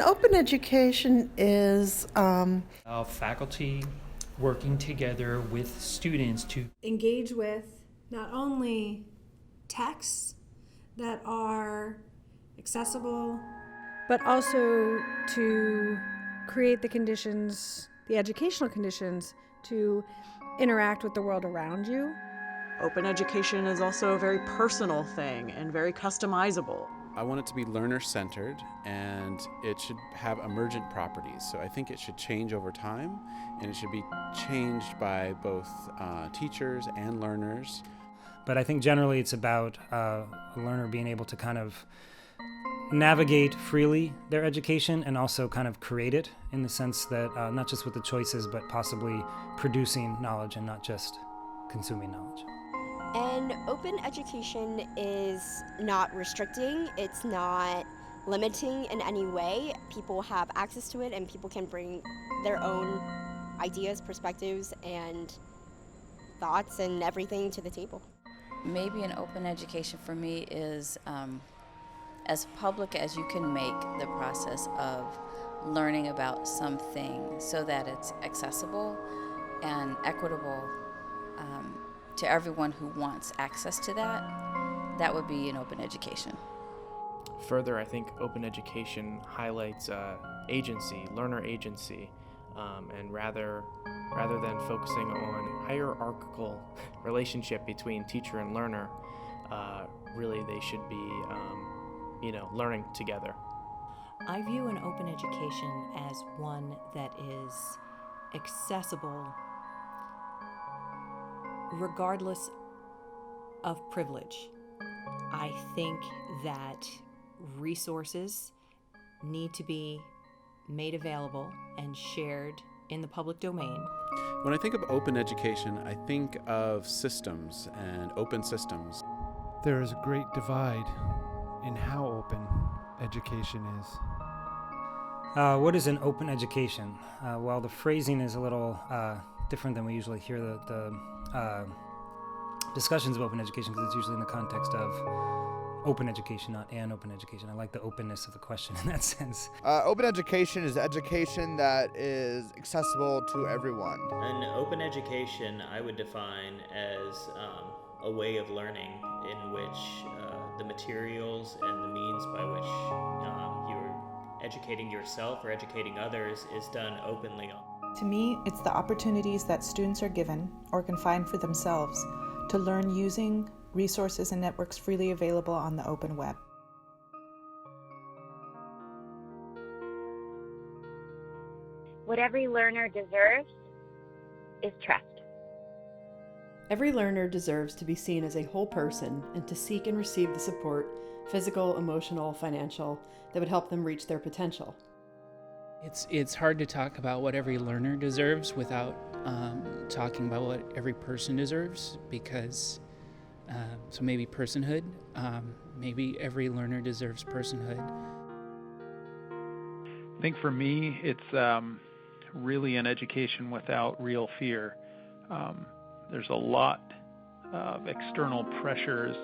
open education is Faculty working together with students to engage with not only texts that are accessible, but also to create the conditions, the educational conditions, to interact with the world around you. Open education is also a very personal thing and very customizable. I want it to be learner-centered, and it should have emergent properties. So I think it should change over time, and it should be changed by both teachers and learners. But I think generally it's about a learner being able to kind of navigate freely their education and also kind of create it in the sense that not just with the choices, but possibly producing knowledge and not just consuming knowledge. And open education is not restricting, it's not limiting in any way. People have access to it and people can bring their own ideas, perspectives, and thoughts and everything to the table. Maybe an open education for me is as public as you can make the process of learning about something so that it's accessible and equitable to everyone who wants access to that. That would be an open education. Further, I think open education highlights agency, learner agency, and rather than focusing on hierarchical relationship between teacher and learner, really they should be learning together. I view an open education as one that is accessible regardless of privilege. I think that resources need to be made available and shared in the public domain. When I think of open education, I think of systems and open systems. There is a great divide in how open education is. What is an open education? Well, the phrasing is a little different than we usually hear the discussions of open education, because it's usually in the context of open education, not an open education. I like the openness of the question in that sense. Open education is education that is accessible to everyone. An open education I would define as a way of learning in which the materials and the means by which you're educating yourself or educating others is done openly. To me, it's the opportunities that students are given or can find for themselves to learn using resources and networks freely available on the open web. What every learner deserves is trust. Every learner deserves to be seen as a whole person and to seek and receive the support, physical, emotional, financial, that would help them reach their potential. It's hard to talk about what every learner deserves without talking about what every person deserves, because so maybe personhood, maybe every learner deserves personhood. I think for me, it's really an education without real fear. There's a lot of external pressures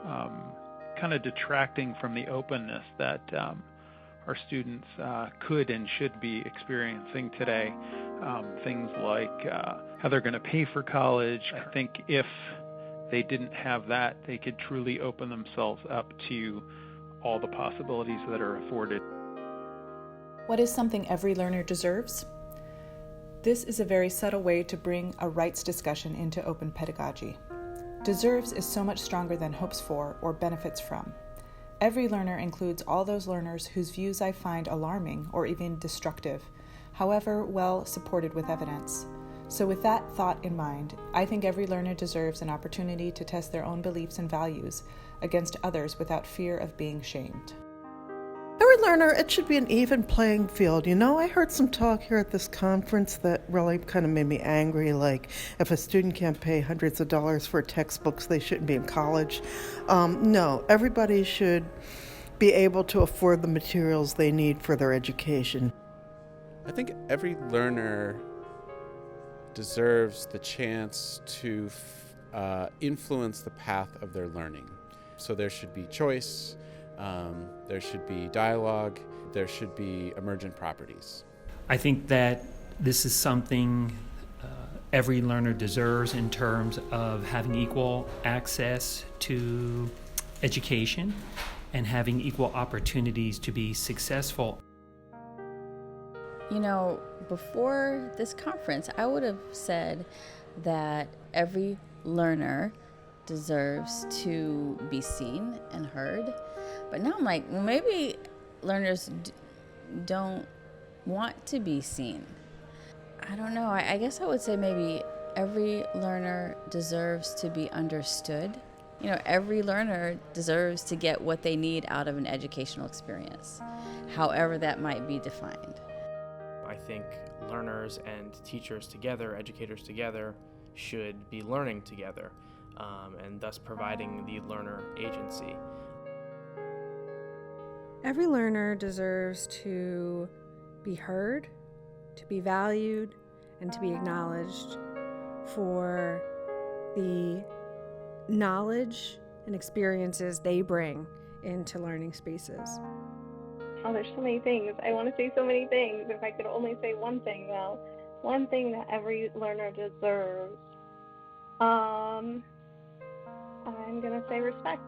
kind of detracting from the openness that our students could and should be experiencing today. Things like how they're going to pay for college. I think if they didn't have that, they could truly open themselves up to all the possibilities that are afforded. What is something every learner deserves? This is a very subtle way to bring a rights discussion into open pedagogy. Deserves is so much stronger than hopes for or benefits from. Every learner includes all those learners whose views I find alarming or even destructive, however well supported with evidence. So with that thought in mind, I think every learner deserves an opportunity to test their own beliefs and values against others without fear of being shamed. Every learner, it should be an even playing field. You know, I heard some talk here at this conference that really kind of made me angry, like if a student can't pay hundreds of dollars for textbooks, they shouldn't be in college. No, everybody should be able to afford the materials they need for their education. I think every learner deserves the chance to influence the path of their learning. So there should be choice. There should be dialogue. there should be emergent properties. I think that this is something every learner deserves in terms of having equal access to education and having equal opportunities to be successful. You know, before this conference, I would have said that every learner deserves to be seen and heard. But now I'm like, well, maybe learners don't want to be seen. I don't know. I guess I would say maybe every learner deserves to be understood. You know, every learner deserves to get what they need out of an educational experience, however that might be defined. I think learners and teachers together, educators together, should be learning together, and thus providing the learner agency. Every learner deserves to be heard, to be valued, and to be acknowledged for the knowledge and experiences they bring into learning spaces. Oh, there's so many things. I want to say so many things. If I could only say one thing, though. One thing that every learner deserves. I'm going to say respect.